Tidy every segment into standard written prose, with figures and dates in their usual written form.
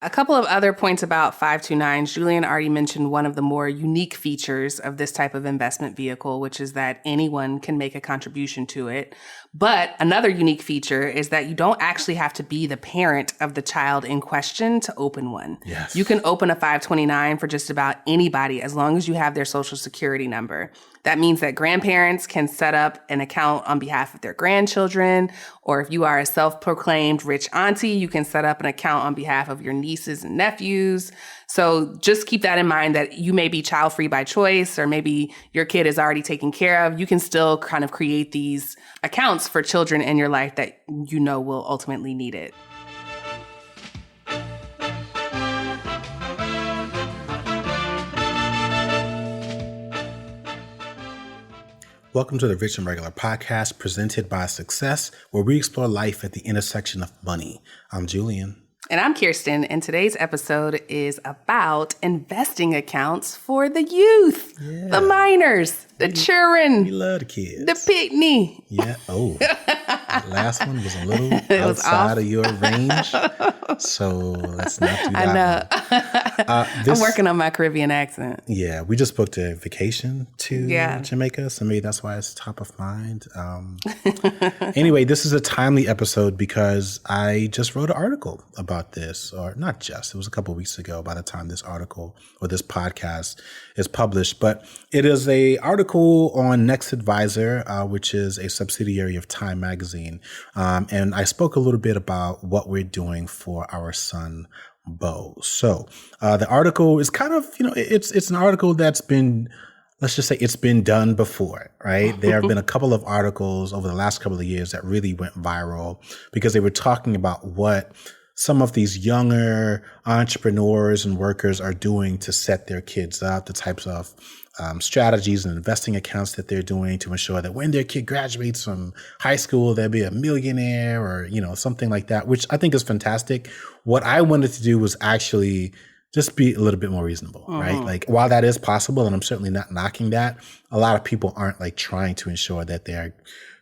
A couple of other points about 529s. Julian already mentioned one of the more unique features of this type of investment vehicle, which is that anyone can make a contribution to it. But another unique feature is that you don't actually have to be the parent of the child in question to open one. Yes. You can open a 529 for just about anybody as long as you have their social security number. That means that grandparents can set up an account on behalf of their grandchildren, or if you are a self-proclaimed rich auntie, you can set up an account on behalf of your nieces and nephews. So just keep that in mind that you may be child-free by choice, or maybe your kid is already taken care of. You can still kind of create these accounts for children in your life that you know will ultimately need it. Welcome to the Rich and Regular podcast presented by Success, where we explore life at the intersection of money. I'm Julian. And I'm Kirsten, and today's episode is about investing accounts for the youth, the minors, the children. We love the kids. The pitney. Yeah. Oh, that last one was a little outside of your range. So let's not do that. I know. I'm working on my Caribbean accent. Yeah. We just booked a vacation to Jamaica. So maybe that's why it's top of mind. Anyway, this is a timely episode because I just wrote an article about this, or not just, it was a couple of weeks ago by the time this article or this podcast is published, but it is a article on Next Advisor, which is a subsidiary of Time Magazine. And I spoke a little bit about what we're doing for our son, Bo. So the article is kind of, it's an article that's been, let's just say it's been done before, right? There have been a couple of articles over the last couple of years that really went viral because they were talking about what some of these younger entrepreneurs and workers are doing to set their kids up, the types of strategies and investing accounts that they're doing to ensure that when their kid graduates from high school, they'll be a millionaire or, something like that, which I think is fantastic. What I wanted to do was actually just be a little bit more reasonable, right? Like, while that is possible, and I'm certainly not knocking that, a lot of people aren't like trying to ensure that their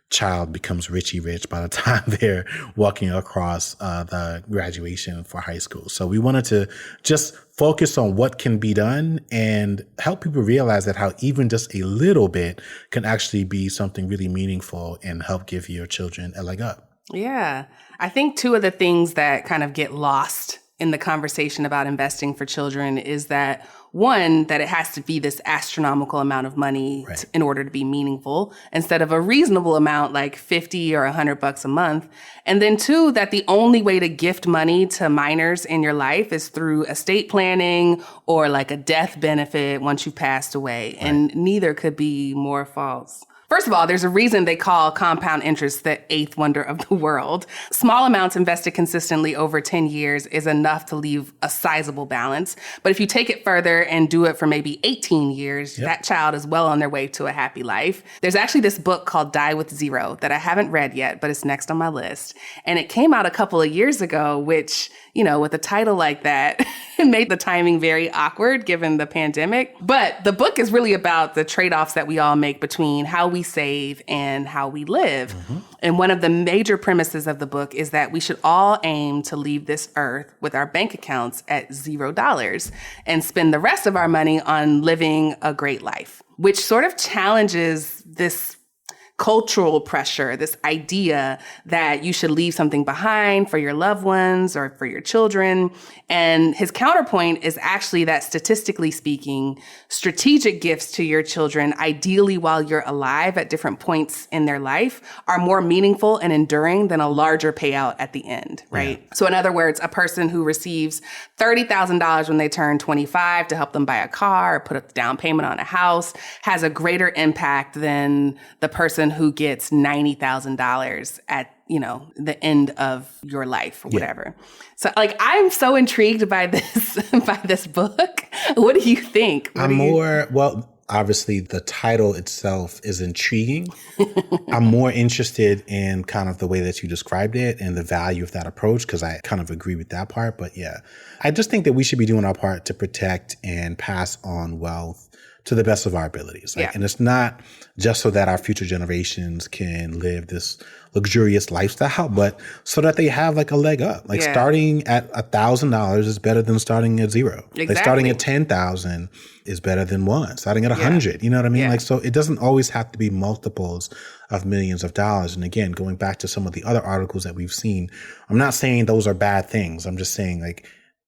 child becomes richy rich by the time they're walking across the graduation for high school. So we wanted to just focus on what can be done and help people realize that how even just a little bit can actually be something really meaningful and help give your children a leg up. Yeah. I think two of the things that kind of get lost in the conversation about investing for children is that, one, that it has to be this astronomical amount of money in order to be meaningful instead of a reasonable amount like $50 or $100 a month. And then two, that the only way to gift money to minors in your life is through estate planning or like a death benefit once you've passed away. Right. And neither could be more false. First of all, there's a reason they call compound interest the eighth wonder of the world. Small amounts invested consistently over 10 years is enough to leave a sizable balance. But if you take it further and do it for maybe 18 years, that child is well on their way to a happy life. There's actually this book called Die with Zero that I haven't read yet, but it's next on my list. And it came out a couple of years ago, which, with a title like that, it made the timing very awkward given the pandemic. But the book is really about the trade-offs that we all make between how we save and how we live. And one of the major premises of the book is that we should all aim to leave this earth with our bank accounts at $0 and spend the rest of our money on living a great life, which sort of challenges this cultural pressure, this idea that you should leave something behind for your loved ones or for your children. And his counterpoint is actually that, statistically speaking, strategic gifts to your children, ideally while you're alive at different points in their life, are more meaningful and enduring than a larger payout at the end, right? Yeah. So in other words, a person who receives $30,000 when they turn 25 to help them buy a car or put up the down payment on a house has a greater impact than the person who gets $90,000 at, the end of your life or whatever. So I'm so intrigued by this book. What do you think? Obviously the title itself is intriguing. I'm more interested in kind of the way that you described it and the value of that approach, because I kind of agree with that part. But yeah, I just think that we should be doing our part to protect and pass on wealth to the best of our abilities. Like, and it's not just so that our future generations can live this luxurious lifestyle, but so that they have like a leg up. Like starting at $1,000 is better than starting at zero. Exactly. Like starting at 10,000 is better than one. Starting at 100, you know what I mean? Like, so it doesn't always have to be multiples of millions of dollars. And again, going back to some of the other articles that we've seen, I'm not saying those are bad things. I'm just saying like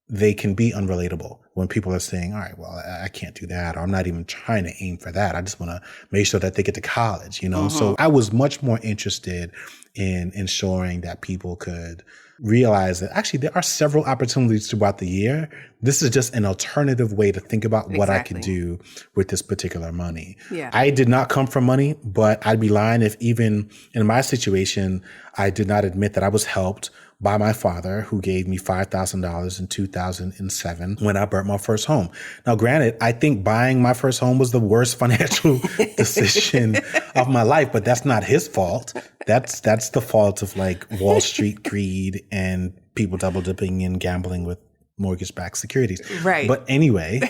they can be unrelatable when people are saying, all right, well, I can't do that, or I'm not even trying to aim for that. I just want to make sure that they get to college, you know? So I was much more interested in ensuring that people could realize that actually there are several opportunities throughout the year. This is just an alternative way to think about what I could do with this particular money. I did not come from money, but I'd be lying if even in my situation, I did not admit that I was helped by my father, who gave me $5,000 in 2007 when I bought my first home. Now, granted, I think buying my first home was the worst financial decision of my life, but that's not his fault. That's the fault of like Wall Street greed and people double dipping and gambling with mortgage-backed securities. Right. But anyway,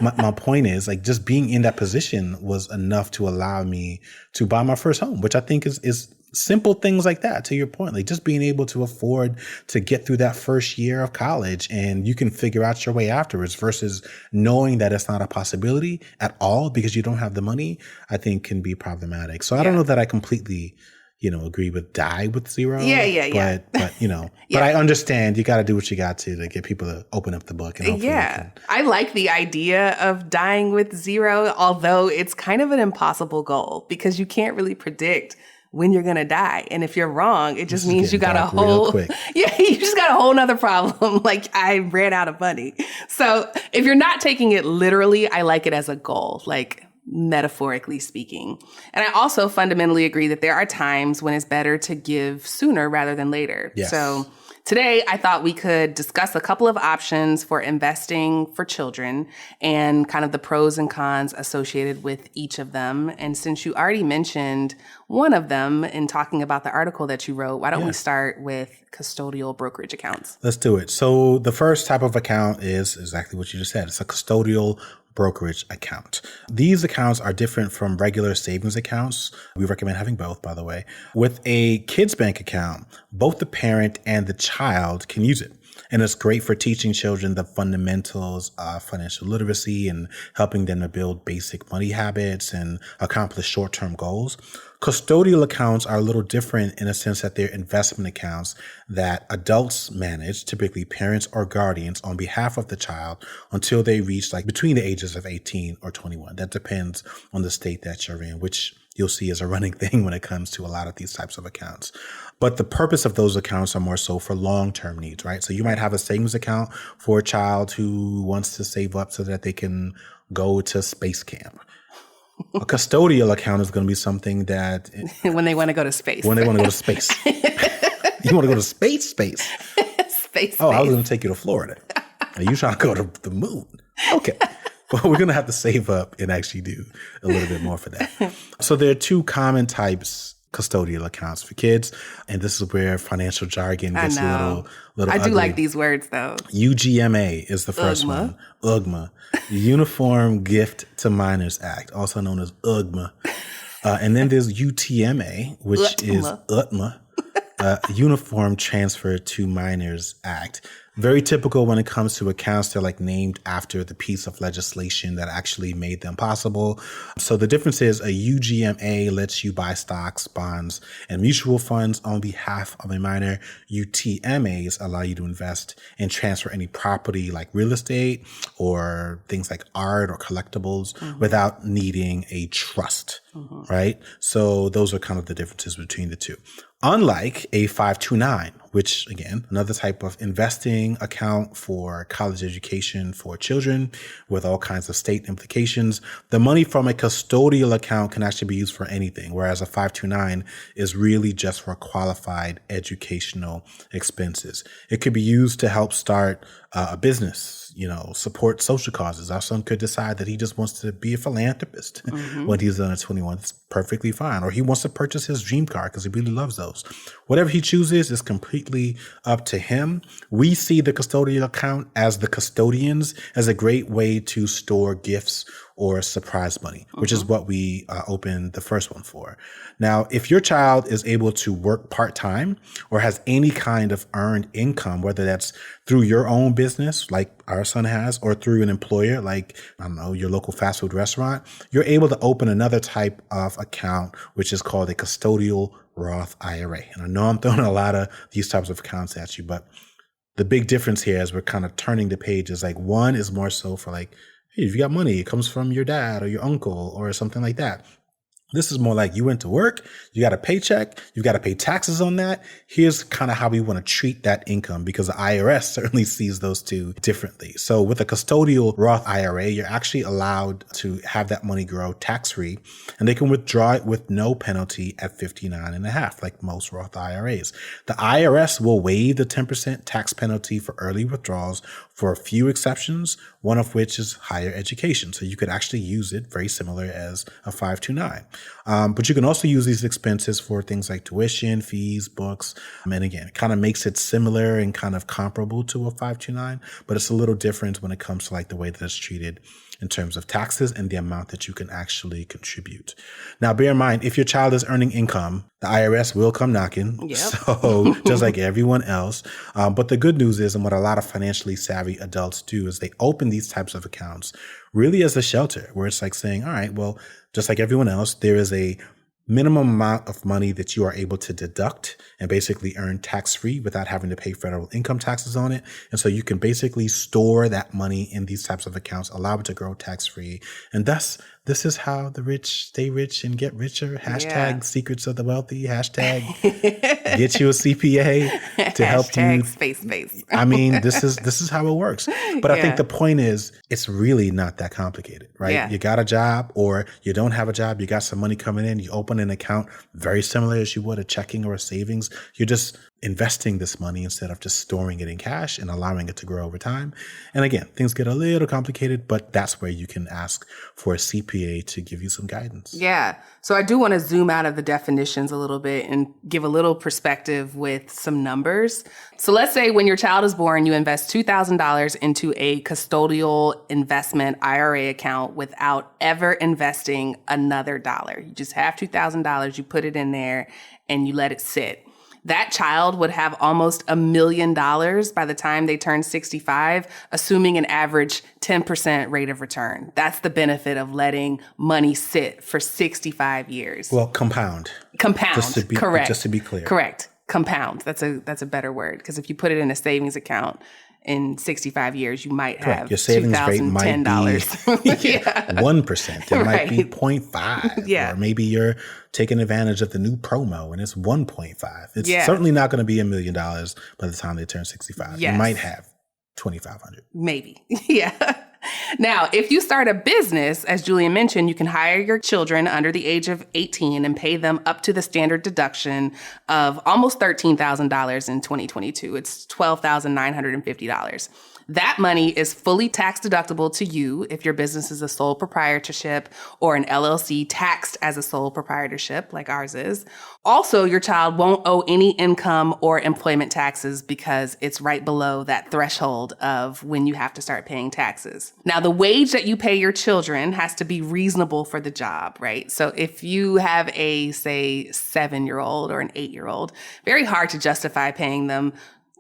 my point is like just being in that position was enough to allow me to buy my first home, which I think is simple things like that, to your point, like just being able to afford to get through that first year of college and you can figure out your way afterwards versus knowing that it's not a possibility at all because you don't have the money, I think can be problematic. So I don't know that I completely, agree with die with zero. But but I understand you got to do what you got to get people to open up the book. And hopefully I like the idea of dying with zero, although it's kind of an impossible goal because you can't really predict when you're going to die. And if you're wrong, it just means you got a whole, you just got a whole nother problem. Like I ran out of money. So if you're not taking it literally, I like it as a goal, like metaphorically speaking. And I also fundamentally agree that there are times when it's better to give sooner rather than later. Yes. So today, I thought we could discuss a couple of options for investing for children and kind of the pros and cons associated with each of them. And since you already mentioned one of them in talking about the article that you wrote, why don't we start with custodial brokerage accounts? Let's do it. So the first type of account is exactly what you just said. It's a custodial brokerage account. These accounts are different from regular savings accounts. We recommend having both, by the way. With a kids bank account, both the parent and the child can use it. And it's great for teaching children the fundamentals of financial literacy and helping them to build basic money habits and accomplish short-term goals. Custodial accounts are a little different in a sense that they're investment accounts that adults manage, typically parents or guardians, on behalf of the child until they reach like between the ages of 18 or 21. That depends on the state that you're in, which you'll see is a running thing when it comes to a lot of these types of accounts. But the purpose of those accounts are more so for long-term needs, right? So you might have a savings account for a child who wants to save up so that they can go to space camp. A custodial account is going to be something that... when they want to go to space. When they want to go to space. You want to go to space? Space. Oh, I was going to take you to Florida. Are you trying to go to the moon? Okay. Well, we're going to have to save up and actually do a little bit more for that. So there are two common types custodial accounts for kids. And this is where financial jargon gets a little I do ugly. like these words, though. UGMA is the first one. UGMA. Uniform Gift to Minors Act, also known as UGMA. And then there's UTMA, which is UTMA, Uniform Transfer to Minors Act. Very typical when it comes to accounts. They're like named after the piece of legislation that actually made them possible. So the difference is a UGMA lets you buy stocks, bonds, and mutual funds on behalf of a minor. UTMAs allow you to invest and transfer any property like real estate or things like art or collectibles without needing a trust, right? So those are kind of the differences between the two. Unlike a 529, which again, another type of investing account for college education for children with all kinds of state implications, the money from a custodial account can actually be used for anything, whereas a 529 is really just for qualified educational expenses. It could be used to help start a business, support social causes. Our son could decide that he just wants to be a philanthropist when he's done at 21. It's perfectly fine. Or he wants to purchase his dream car because he really loves those. Whatever he chooses is completely up to him. We see the custodial account as the custodians as a great way to store gifts or surprise money, which is what we opened the first one for. Now, if your child is able to work part-time or has any kind of earned income, whether that's through your own business, like our son has, or through an employer, like, I don't know, your local fast food restaurant, you're able to open another type of account, which is called a custodial Roth IRA. And I know I'm throwing a lot of these types of accounts at you, but the big difference here is we're kind of turning the pages. Like, one is more so for like, hey, if you got money, it comes from your dad or your uncle or something like that. This is more like you went to work, you got a paycheck, you got to pay taxes on that. Here's kind of how we want to treat that income, because the IRS certainly sees those two differently. So with a custodial Roth IRA, you're actually allowed to have that money grow tax-free, and they can withdraw it with no penalty at 59.5, like most Roth IRAs. The IRS will waive the 10% tax penalty for early withdrawals for a few exceptions, one of which is higher education. So you could actually use it very similar as a 529. But you can also use these expenses for things like tuition, fees, books. And again, it kind of makes it similar and kind of comparable to a 529, but it's a little different when it comes to like the way that it's treated in terms of taxes and the amount that you can actually contribute. Now, bear in mind, if your child is earning income, the IRS will come knocking. Yep. So just like everyone else. But the good news is, and what a lot of financially savvy adults do, is they open these types of accounts really as a shelter, where it's like saying, all right, well, just like everyone else, there is a minimum amount of money that you are able to deduct and basically earn tax-free without having to pay federal income taxes on it. And so you can basically store that money in these types of accounts, allow it to grow tax-free. And thus, this is how the rich stay rich and get richer. Hashtag secrets of the wealthy. Hashtag get you a CPA to help you. Space. I mean, this is how it works. But I think the point is, it's really not that complicated, right? Yeah. You got a job or you don't have a job. You got some money coming in. You open an account very similar as you would a checking or a savings. You're just investing this money instead of just storing it in cash and allowing it to grow over time. And again, things get a little complicated, but that's where you can ask for a CPA to give you some guidance. Yeah. So I do want to zoom out of the definitions a little bit and give a little perspective with some numbers. So let's say when your child is born, you invest $2,000 into a custodial investment IRA account without ever investing another dollar. You just have $2,000, you put it in there and you let it sit. That child would have almost $1 million by the time they turn 65, assuming an average 10% rate of return. That's the benefit of letting money sit for 65 years. Well, compound. Correct. Just to be clear. Correct. Compound. That's a better word, because if you put it in a savings account in 65 years, you might have your savings rate might be $1,010. 1%. It might be 0.5. Yeah. Or maybe you're taking advantage of the new promo and it's 1.5. It's certainly not going to be $1 million by the time they turn 65. Yes. You might have 2,500. Maybe. Yeah. Now, if you start a business, as Julian mentioned, you can hire your children under the age of 18 and pay them up to the standard deduction of almost $13,000 in 2022. It's $12,950. That money is fully tax deductible to you if your business is a sole proprietorship or an LLC taxed as a sole proprietorship like ours is. Also, your child won't owe any income or employment taxes because it's right below that threshold of when you have to start paying taxes. Now, the wage that you pay your children has to be reasonable for the job, right? So if you have a, say, 7-year-old or an 8-year-old, very hard to justify paying them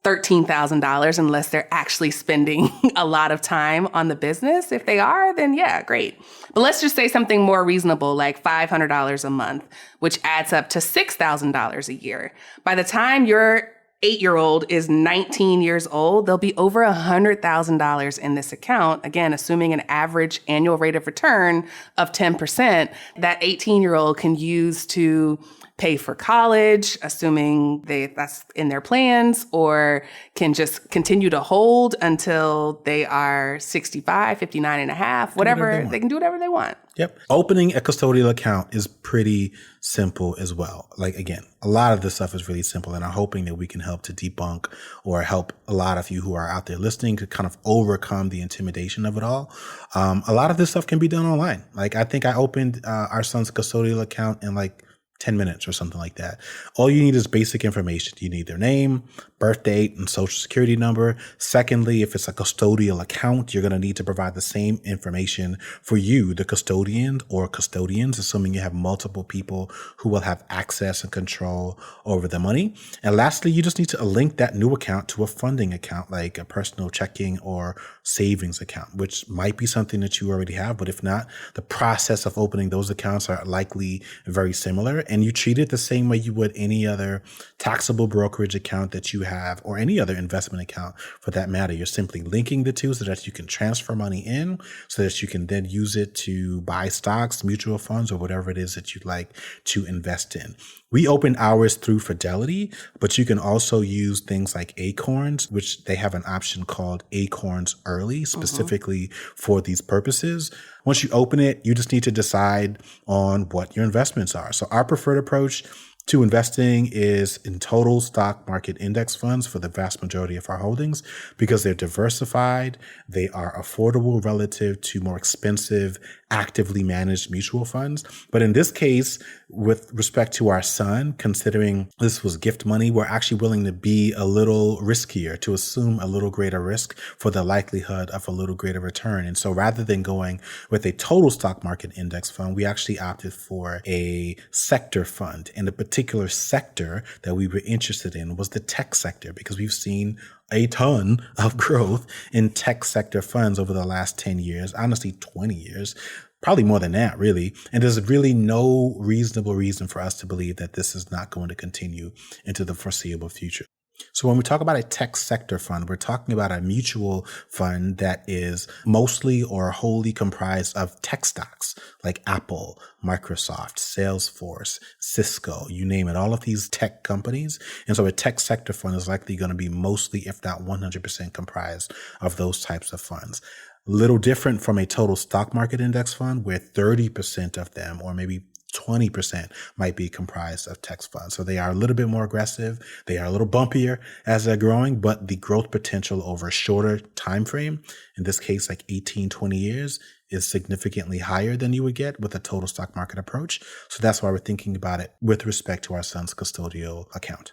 $13,000 unless they're actually spending a lot of time on the business. If they are, then yeah, great. But let's just say something more reasonable, like $500 a month, which adds up to $6,000 a year. By the time your 8-year-old is 19 years old, there'll be over $100,000 in this account. Again, assuming an average annual rate of return of 10%, that 18-year-old can use to pay for college, assuming that's in their plans, or can just continue to hold until they are 65, 59 and a half, whatever. They can do whatever they want. Yep. Opening a custodial account is pretty simple as well. Like, again, a lot of this stuff is really simple, and I'm hoping that we can help to debunk or help a lot of you who are out there listening to kind of overcome the intimidation of it all. A lot of this stuff can be done online. Like, I think I opened our son's custodial account in like 10 minutes or something like that. All you need is basic information. You need their name, birth date, and social security number. Secondly, if it's a custodial account, you're going to need to provide the same information for you, the custodian or custodians, assuming you have multiple people who will have access and control over the money. And lastly, you just need to link that new account to a funding account, like a personal checking or savings account, which might be something that you already have. But if not, the process of opening those accounts are likely very similar. And you treat it the same way you would any other taxable brokerage account that you have, or any other investment account for that matter. You're simply linking the two so that you can transfer money in, so that you can then use it to buy stocks, mutual funds, or whatever it is that you'd like to invest in. We open ours through Fidelity, but you can also use things like Acorns, which they have an option called Acorns Early, specifically for these purposes. Once you open it, you just need to decide on what your investments are. So our preferred approach to investing is in total stock market index funds for the vast majority of our holdings, because they're diversified, they are affordable relative to more expensive, actively managed mutual funds. But in this case, with respect to our son, considering this was gift money, we're actually willing to be a little riskier, to assume a little greater risk for the likelihood of a little greater return. And so rather than going with a total stock market index fund, we actually opted for a sector fund. And the particular sector that we were interested in was the tech sector, because we've seen a ton of growth in tech sector funds over the last 10 years, honestly, 20 years, probably more than that, really. And there's really no reasonable reason for us to believe that this is not going to continue into the foreseeable future. So when we talk about a tech sector fund, we're talking about a mutual fund that is mostly or wholly comprised of tech stocks like Apple, Microsoft, Salesforce, Cisco, you name it, all of these tech companies. And so a tech sector fund is likely going to be mostly, if not 100% comprised of those types of funds. Little different from a total stock market index fund, where 30% of them, or maybe 20%, might be comprised of tech funds. So they are a little bit more aggressive. They are a little bumpier as they're growing, but the growth potential over a shorter time frame, in this case, like 18, 20 years, is significantly higher than you would get with a total stock market approach. So that's why we're thinking about it with respect to our son's custodial account.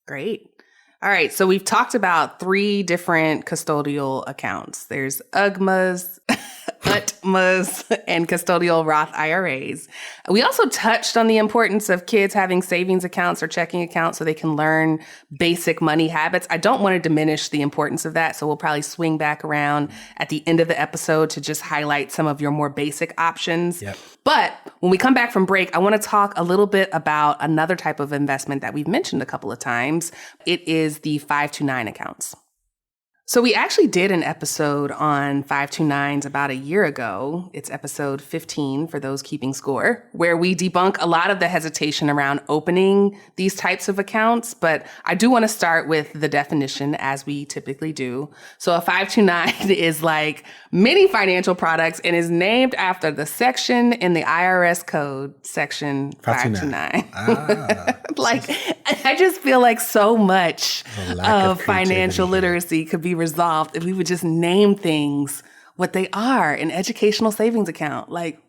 Great. All right. So we've talked about 3 different custodial accounts. There's UGMAs, UTMAs, and custodial Roth IRAs. We also touched on the importance of kids having savings accounts or checking accounts so they can learn basic money habits. I don't want to diminish the importance of that, so we'll probably swing back around at the end of the episode to just highlight some of your more basic options. Yep. But when we come back from break, I want to talk a little bit about another type of investment that we've mentioned a couple of times. It is the 529 accounts. So we actually did an episode on 529s about a year ago. It's episode 15 for those keeping score, where we debunk a lot of the hesitation around opening these types of accounts. But I do want to start with the definition, as we typically do. So a 529 is like many financial products and is named after the section in the IRS code, section 529. Like, I just feel like so much of financial literacy could be resolved if we would just name things what they are. An educational savings account, like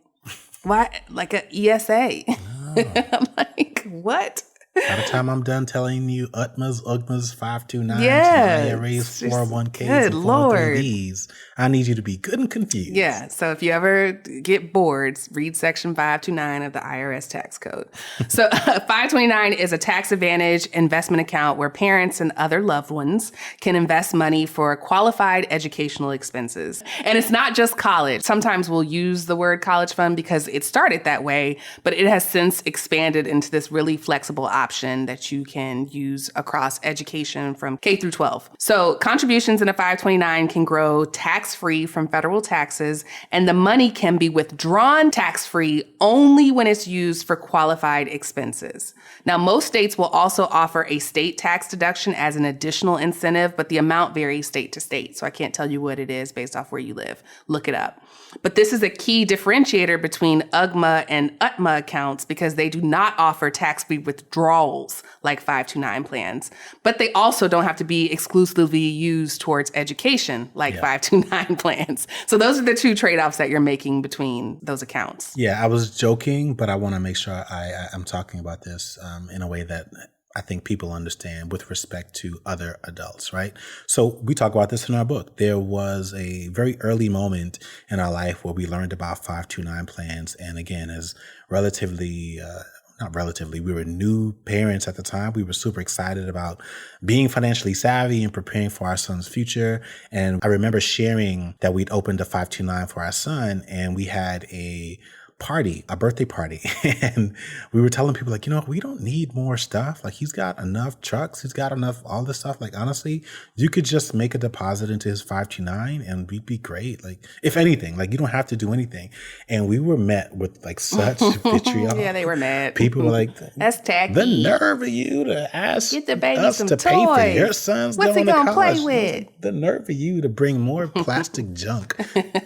why, like a ESA. Oh. I'm like, what? By the time I'm done telling you UTMAs, UGMAs, 529s, IRAs, 401ks, and 403bs, I need you to be good and confused. Yeah. So if you ever get bored, read section 529 of the IRS tax code. So 529 is a tax advantage investment account where parents and other loved ones can invest money for qualified educational expenses. And it's not just college. Sometimes we'll use the word college fund because it started that way, but it has since expanded into this really flexible option that you can use across education from K through 12. So contributions in a 529 can grow tax-free from federal taxes, and the money can be withdrawn tax-free only when it's used for qualified expenses. Now, most states will also offer a state tax deduction as an additional incentive, but the amount varies state to state. So I can't tell you what it is based off where you live. Look it up. But this is a key differentiator between UGMA and UTMA accounts because they do not offer tax-free withdrawal withdrawals like 529 plans. But they also don't have to be exclusively used towards education like 529 plans. So those are the two trade-offs that you're making between those accounts. Yeah, I was joking, but I want to make sure I'm talking about this in a way that I think people understand with respect to other adults, right? So we talk about this in our book. There was a very early moment in our life where we learned about 529 plans. And again, as we were new parents at the time. We were super excited about being financially savvy and preparing for our son's future. And I remember sharing that we'd opened a 529 for our son, and we had a birthday party. And we were telling people like, we don't need more stuff. Like, he's got enough trucks. He's got enough, all this stuff. Like, honestly, you could just make a deposit into his 529 and we'd be great. Like, if anything, like, you don't have to do anything. And we were met with like such vitriol. Yeah, they were mad. People were like, that's tacky. The nerve of you to ask Get the baby us some to toys. pay for your son's What's he going to play college. with? The nerve of you to bring more plastic junk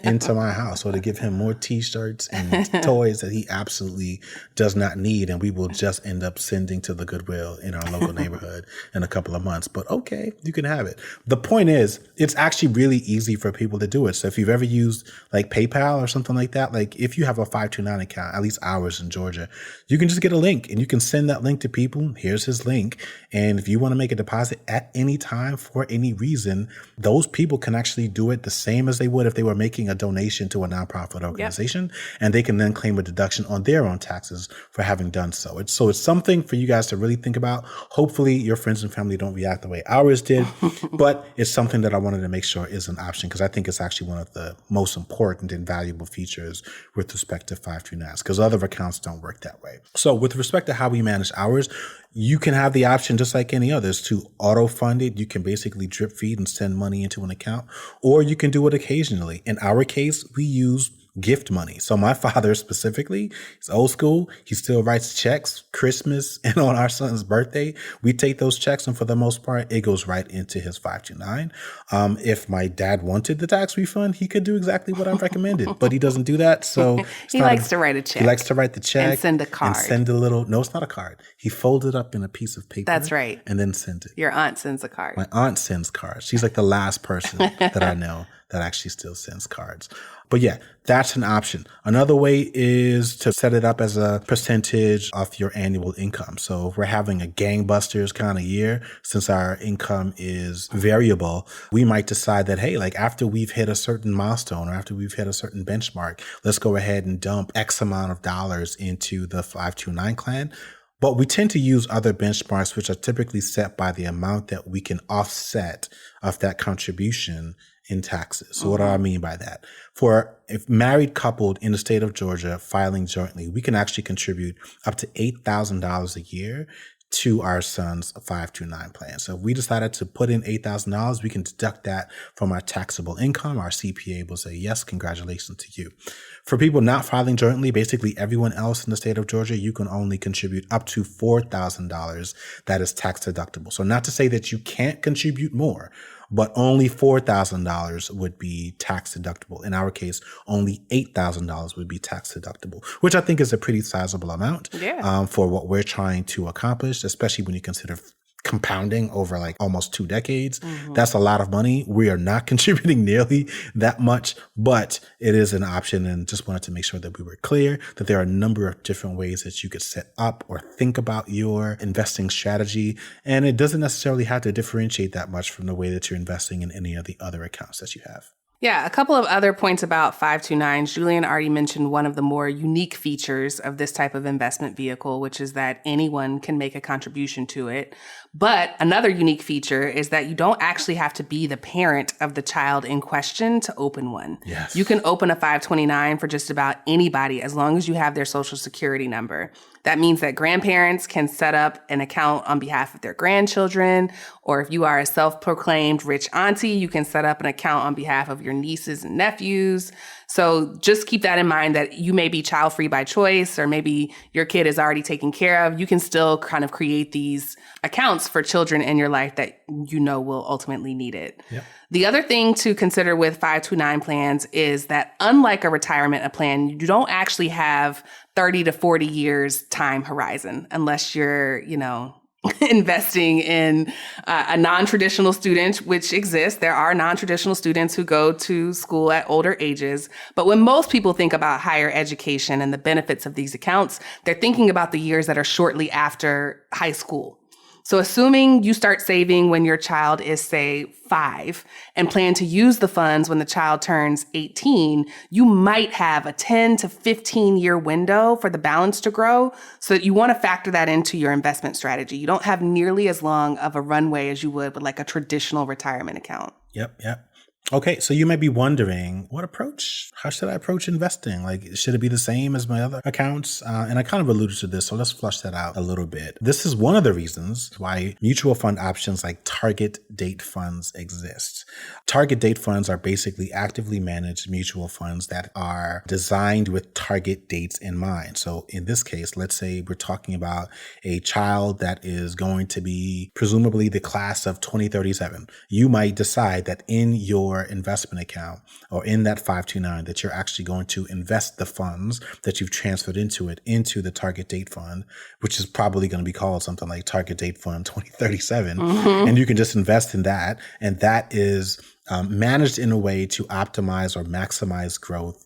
into my house, or to give him more T-shirts and toys that he absolutely does not need, and we will just end up sending to the Goodwill in our local neighborhood in a couple of months. But okay, you can have it. The point is, it's actually really easy for people to do it. So if you've ever used like PayPal or something like that, like if you have a 529 account, at least ours in Georgia, you can just get a link and you can send that link to people. Here's his link. And if you want to make a deposit at any time for any reason, those people can actually do it the same as they would if they were making a donation to a nonprofit organization. And they can then claim a deduction on their own taxes for having done so. It's something for you guys to really think about. Hopefully your friends and family don't react the way ours did, but it's something that I wanted to make sure is an option, because I think it's actually one of the most important and valuable features with respect to 529s, because other accounts don't work that way. So with respect to how we manage ours, you can have the option, just like any others, to auto fund it. You can basically drip feed and send money into an account, or you can do it occasionally. In our case, we use gift money. So my father specifically, he's old school. He still writes checks, Christmas and on our son's birthday. We take those checks, and for the most part, it goes right into his 529. If my dad wanted the tax refund, he could do exactly what I've recommended, but he doesn't do that. So he likes to write a check. He likes to write the check and send a card. And send a little, no, it's not a card. He folds it up in a piece of paper. That's right. And then sends it. Your aunt sends a card. My aunt sends cards. She's like the last person that I know that actually still sends cards. But yeah, that's an option. Another way is to set it up as a percentage of your annual income. So if we're having a gangbusters kind of year, since our income is variable, we might decide that, hey, like after we've hit a certain milestone or after we've hit a certain benchmark, let's go ahead and dump X amount of dollars into the 529 plan. But we tend to use other benchmarks, which are typically set by the amount that we can offset of that contribution in taxes. So what do I mean by that? For a married couple in the state of Georgia filing jointly, we can actually contribute up to $8,000 a year to our son's 529 plan. So if we decided to put in $8,000, we can deduct that from our taxable income. Our CPA will say, yes, congratulations to you. For people not filing jointly, basically everyone else in the state of Georgia, you can only contribute up to $4,000 that is tax deductible. So not to say that you can't contribute more, but only $4,000 would be tax deductible. In our case, only $8,000 would be tax deductible, which I think is a pretty sizable amount for what we're trying to accomplish, especially when you consider compounding over like almost 2 decades. That's a lot of money. We are not contributing nearly that much, but it is an option, and just wanted to make sure that we were clear that there are a number of different ways that you could set up or think about your investing strategy. And it doesn't necessarily have to differentiate that much from the way that you're investing in any of the other accounts that you have. Yeah, a couple of other points about 529s. Julian already mentioned one of the more unique features of this type of investment vehicle, which is that anyone can make a contribution to it. But another unique feature is that you don't actually have to be the parent of the child in question to open one. Yes. You can open a 529 for just about anybody as long as you have their social security number. That means that grandparents can set up an account on behalf of their grandchildren, or if you are a self-proclaimed rich auntie, you can set up an account on behalf of your nieces and nephews. So just keep that in mind, that you may be child-free by choice, or maybe your kid is already taken care of. You can still kind of create these accounts for children in your life that you know will ultimately need it. Yep. The other thing to consider with 529 plans is that unlike a retirement plan, you don't actually have 30 to 40 years time horizon unless you're, investing in a non-traditional student, which exists. There are non-traditional students who go to school at older ages. But when most people think about higher education and the benefits of these accounts, they're thinking about the years that are shortly after high school. So assuming you start saving when your child is, say, 5 and plan to use the funds when the child turns 18, you might have a 10 to 15-year window for the balance to grow. So that you want to factor that into your investment strategy. You don't have nearly as long of a runway as you would with like a traditional retirement account. Yep. Okay, so you might be wondering, how should I approach investing? Like, should it be the same as my other accounts? And I kind of alluded to this, so let's flush that out a little bit. This is one of the reasons why mutual fund options like target date funds exist. Target date funds are basically actively managed mutual funds that are designed with target dates in mind. So in this case, let's say we're talking about a child that is going to be presumably the class of 2037. You might decide that in your investment account or in that 529 that you're actually going to invest the funds that you've transferred into the target date fund, which is probably going to be called something like target date fund 2037. Mm-hmm. And you can just invest in that. And that is managed in a way to optimize or maximize growth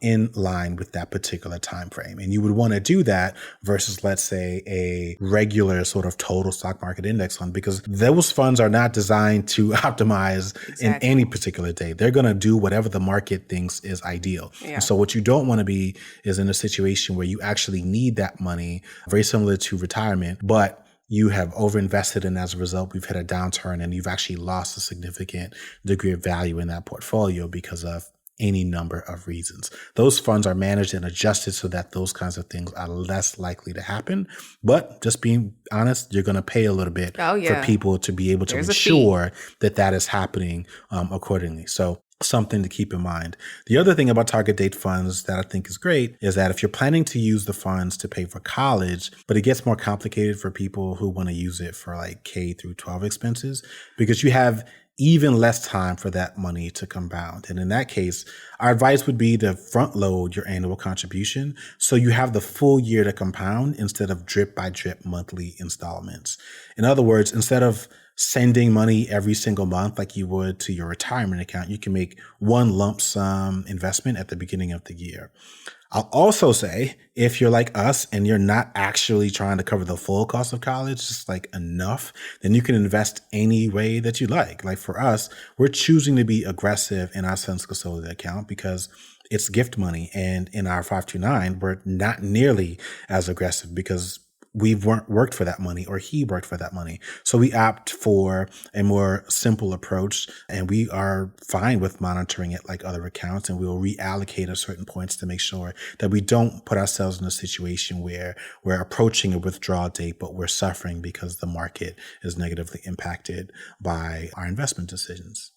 in line with that particular time frame. And you would want to do that versus, let's say, a regular sort of total stock market index fund, because those funds are not designed to optimize in any particular day. They're going to do whatever the market thinks is ideal. Yeah. And so what you don't want to be is in a situation where you actually need that money, very similar to retirement, but you have overinvested, and as a result, we've hit a downturn and you've actually lost a significant degree of value in that portfolio because of any number of reasons. Those funds are managed and adjusted so that those kinds of things are less likely to happen. But just being honest, you're going to pay a little bit for people to be able to ensure that is happening accordingly. So something to keep in mind. The other thing about target date funds that I think is great is that if you're planning to use the funds to pay for college, but it gets more complicated for people who want to use it for like K through 12 expenses, because you have even less time for that money to compound. And in that case, our advice would be to front load your annual contribution so you have the full year to compound instead of drip by drip monthly installments. In other words, instead of sending money every single month like you would to your retirement account, you can make one lump sum investment at the beginning of the year. I'll also say, if you're like us and you're not actually trying to cover the full cost of college, just like enough, then you can invest any way that you like. Like for us, we're choosing to be aggressive in our son's custodial account because it's gift money. And in our 529, we're not nearly as aggressive because we've worked for that money or he worked for that money. So we opt for a more simple approach, and we are fine with monitoring it like other accounts, and we'll reallocate at certain points to make sure that we don't put ourselves in a situation where we're approaching a withdrawal date, but we're suffering because the market is negatively impacted by our investment decisions.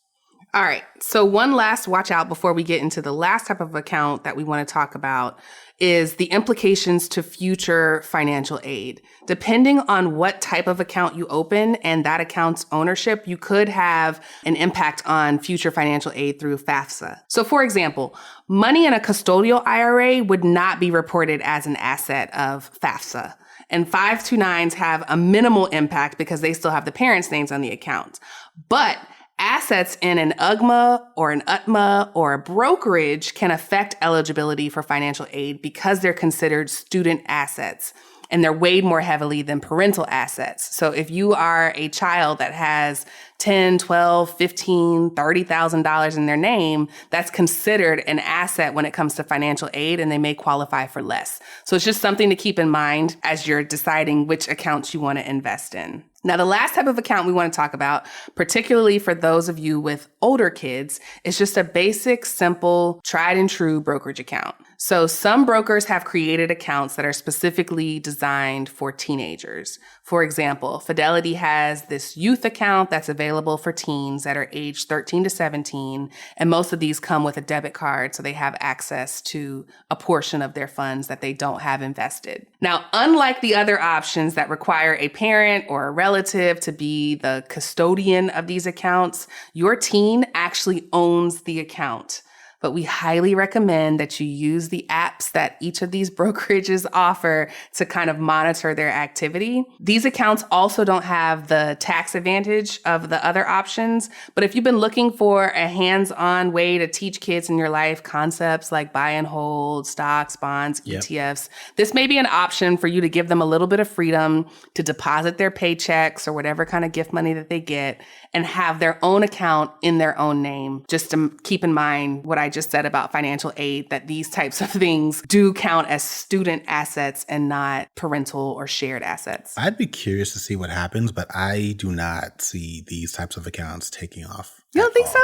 All right. So one last watch out before we get into the last type of account that we want to talk about is the implications to future financial aid. Depending on what type of account you open and that account's ownership, you could have an impact on future financial aid through FAFSA. So for example, money in a custodial IRA would not be reported as an asset of FAFSA. And 529s have a minimal impact because they still have the parents' names on the account. But assets in an UGMA or an UTMA or a brokerage can affect eligibility for financial aid because they're considered student assets and they're weighed more heavily than parental assets. So if you are a child that has $10, $12, $15, $30,000 in their name, that's considered an asset when it comes to financial aid, and they may qualify for less. So it's just something to keep in mind as you're deciding which accounts you want to invest in. Now, the last type of account we want to talk about, particularly for those of you with older kids, is just a basic, simple, tried and true brokerage account. So some brokers have created accounts that are specifically designed for teenagers. For example, Fidelity has this youth account that's available for teens that are aged 13 to 17, and most of these come with a debit card, so they have access to a portion of their funds that they don't have invested. Now, unlike the other options that require a parent or a relative to be the custodian of these accounts, your teen actually owns the account. But we highly recommend that you use the apps that each of these brokerages offer to kind of monitor their activity. These accounts also don't have the tax advantage of the other options, but if you've been looking for a hands-on way to teach kids in your life concepts like buy and hold, stocks, bonds, ETFs, this may be an option for you to give them a little bit of freedom to deposit their paychecks or whatever kind of gift money that they get and have their own account in their own name. Just to keep in mind what I just said about financial aid, that these types of things do count as student assets and not parental or shared assets. I'd be curious to see what happens, but I do not see these types of accounts taking off. You don't think so?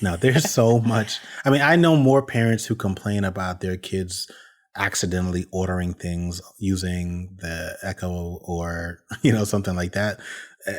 No, there's so much. I mean, I know more parents who complain about their kids accidentally ordering things using the Echo or, something like that.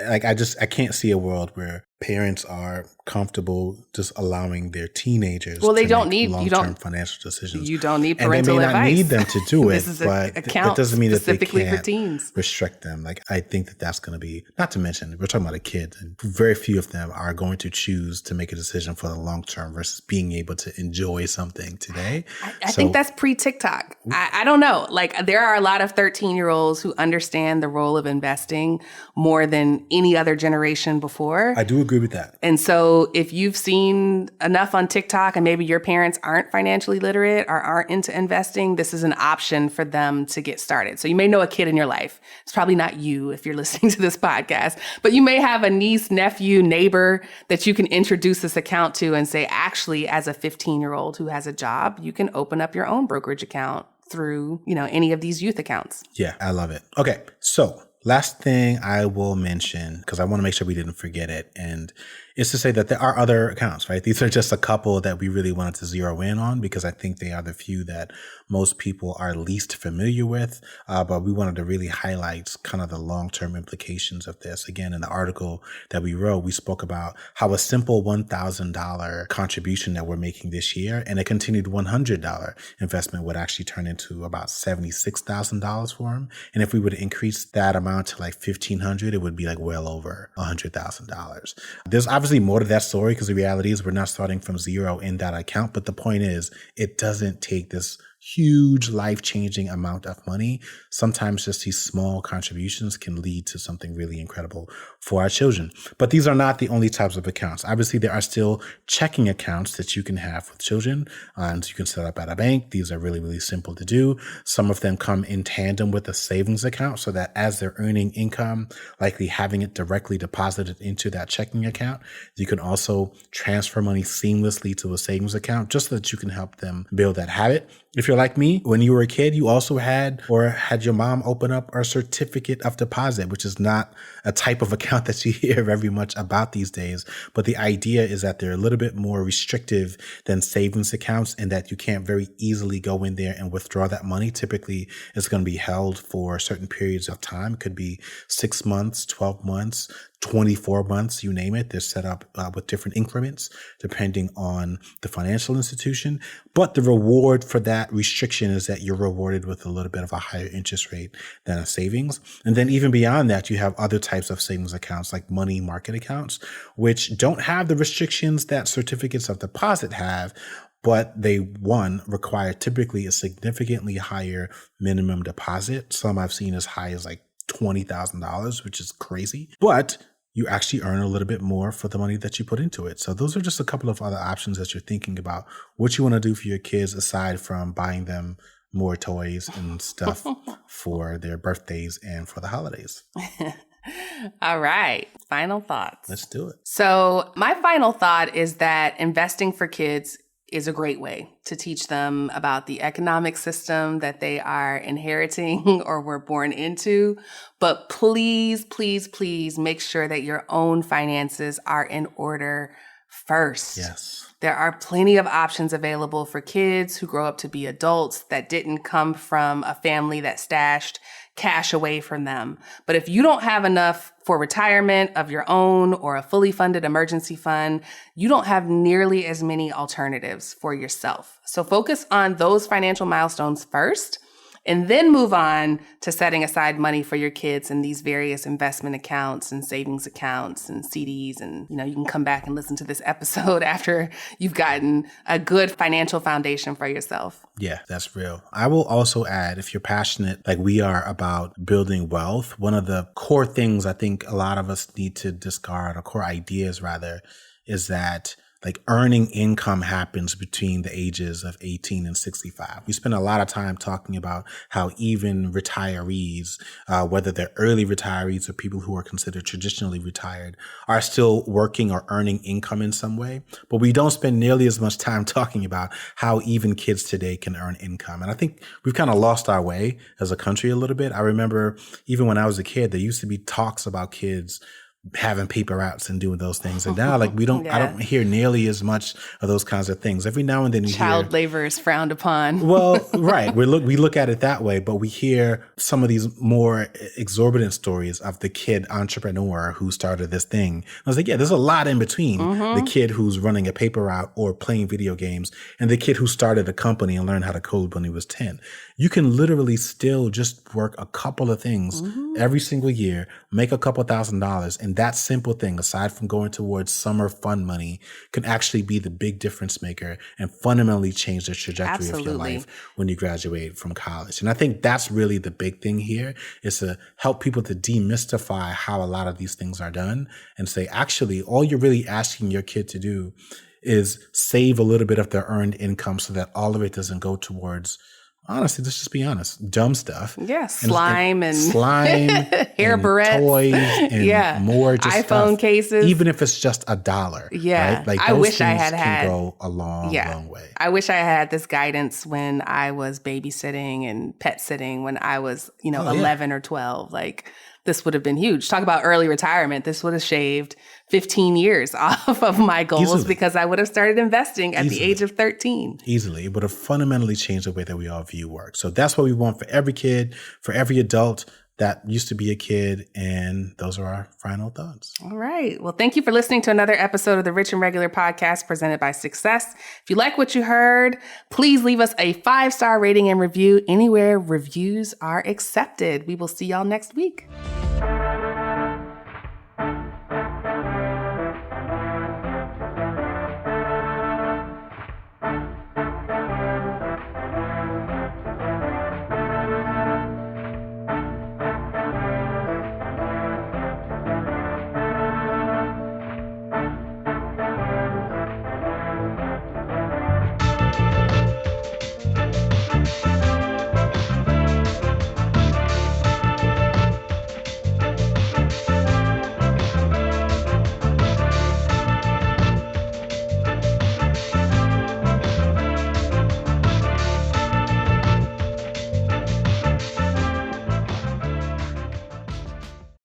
Like, I can't see a world where parents are comfortable just allowing their teenagers to make long-term financial decisions. You don't need parental advice. And they may not need them to do it, This is but that doesn't mean that they specifically for can't teens. restrict them. Like, I think that that's going to be, not to mention, we're talking about a kid, and very few of them are going to choose to make a decision for the long term versus being able to enjoy something today. I think that's pre-TikTok. I don't know. Like, there are a lot of 13-year-olds who understand the role of investing more than any other generation before. I do agree with that. And so if you've seen enough on TikTok and maybe your parents aren't financially literate or aren't into investing, this is an option for them to get started. So you may know a kid in your life. It's probably not you if you're listening to this podcast, but you may have a niece, nephew, neighbor that you can introduce this account to and say, actually, as a 15-year-old who has a job, you can open up your own brokerage account through, any of these youth accounts. Yeah, I love it. Okay, so last thing I will mention, because I want to make sure we didn't forget it, and is to say that there are other accounts, right? These are just a couple that we really wanted to zero in on because I think they are the few that most people are least familiar with. But we wanted to really highlight kind of the long-term implications of this. Again, in the article that we wrote, we spoke about how a simple $1,000 contribution that we're making this year and a continued $100 investment would actually turn into about $76,000 for them. And if we would increase that amount to like $1,500, it would be like well over $100,000. There's obviously more to that story because the reality is we're not starting from zero in that account. But the point is, it doesn't take this huge life-changing amount of money. Sometimes just these small contributions can lead to something really incredible for our children. But these are not the only types of accounts. Obviously, there are still checking accounts that you can have with children, and you can set up at a bank. These are really, really simple to do. Some of them come in tandem with a savings account so that as they're earning income, likely having it directly deposited into that checking account, you can also transfer money seamlessly to a savings account just so that you can help them build that habit. If you're like me, when you were a kid, you also had your mom open up a certificate of deposit, which is not a type of account that you hear very much about these days. But the idea is that they're a little bit more restrictive than savings accounts and that you can't very easily go in there and withdraw that money. Typically, it's going to be held for certain periods of time. It could be 6 months, 12 months, 24 months, you name it. They're set up with different increments depending on the financial institution. But the reward for that restriction is that you're rewarded with a little bit of a higher interest rate than a savings. And then even beyond that, you have other types of savings accounts like money market accounts, which don't have the restrictions that certificates of deposit have, but they, require typically a significantly higher minimum deposit. Some I've seen as high as like $20,000, which is crazy. But you actually earn a little bit more for the money that you put into it. So those are just a couple of other options that you're thinking about what you want to do for your kids aside from buying them more toys and stuff for their birthdays and for the holidays. All right. Final thoughts. Let's do it. So my final thought is that investing for kids is a great way to teach them about the economic system that they are inheriting or were born into. But please, please, please make sure that your own finances are in order first. Yes. There are plenty of options available for kids who grow up to be adults that didn't come from a family that stashed cash away from them. But if you don't have enough for retirement of your own or a fully funded emergency fund, you don't have nearly as many alternatives for yourself. So focus on those financial milestones first, and then move on to setting aside money for your kids in these various investment accounts and savings accounts and CDs. And, you can come back and listen to this episode after you've gotten a good financial foundation for yourself. Yeah, that's real. I will also add, if you're passionate like we are about building wealth, one of the core things I think a lot of us need to discard, or core ideas rather, is that like earning income happens between the ages of 18 and 65. We spend a lot of time talking about how even retirees, whether they're early retirees or people who are considered traditionally retired, are still working or earning income in some way. But we don't spend nearly as much time talking about how even kids today can earn income. And I think we've kind of lost our way as a country a little bit. I remember even when I was a kid, there used to be talks about kids having paper routes and doing those things. And now, like, I don't hear nearly as much of those kinds of things. Every now and then child labor is frowned upon. Well, right. We look at it that way, but we hear some of these more exorbitant stories of the kid entrepreneur who started this thing. I was like, yeah, there's a lot in between the kid who's running a paper route or playing video games and the kid who started a company and learned how to code when he was 10. You can literally still just work a couple of things every single year, make a couple $1,000s, and that simple thing, aside from going towards summer fun money, can actually be the big difference maker and fundamentally change the trajectory of your life when you graduate from college. And I think that's really the big thing here, is to help people to demystify how a lot of these things are done and say, actually, all you're really asking your kid to do is save a little bit of their earned income so that all of it doesn't go towards, honestly, let's just be honest, dumb stuff. Yeah, slime and hair and barrettes, toys, and more just iPhone stuff, cases. even if it's just $1. Yeah, right? Like I those wish I things had can go a long, long way. I wish I had this guidance when I was babysitting and pet sitting when I was, 11 or 12. Like, this would have been huge. Talk about early retirement. This would have shaved 15 years off of my goals because I would have started investing at the age of 13. Easily. It would have fundamentally changed the way that we all view work. So that's what we want for every kid, for every adult that used to be a kid. And those are our final thoughts. All right. Well, thank you for listening to another episode of the Rich and Regular podcast presented by Success. If you like what you heard, please leave us a 5-star rating and review anywhere reviews are accepted. We will see y'all next week.